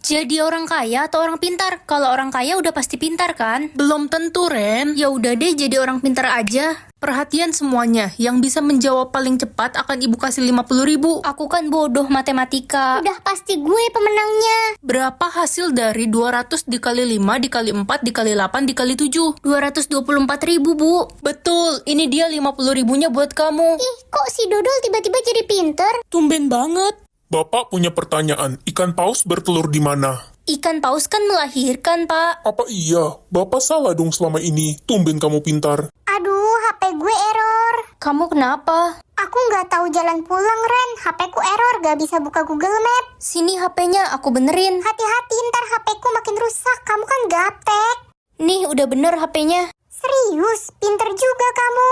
Jadi orang kaya atau orang pintar? Kalau orang kaya udah pasti pintar kan? Belum tentu, Ren. Ya udah deh jadi orang pintar aja. Perhatian semuanya, yang bisa menjawab paling cepat akan ibu kasih 50.000. Aku kan bodoh matematika. Udah pasti gue pemenangnya. Berapa hasil dari 200 dikali 5 dikali 4 dikali 8 dikali 7? 224.000, Bu. Betul, ini dia 50.000-nya buat kamu. Ih, kok si Dodol tiba-tiba jadi pinter? Tumben banget. Bapak punya pertanyaan, ikan paus bertelur di mana? Ikan paus kan melahirkan, Pak. Apa iya? Bapak salah dong selama ini. Tumben kamu pintar. Aduh, HP gue error. Kamu kenapa? Aku nggak tahu jalan pulang, Ren. HP ku error, gak bisa buka Google Map. Sini HP-nya, aku benerin. Hati-hati, ntar HP ku makin rusak. Kamu kan gaptek. Nih, udah bener HP-nya. Serius, pinter juga kamu.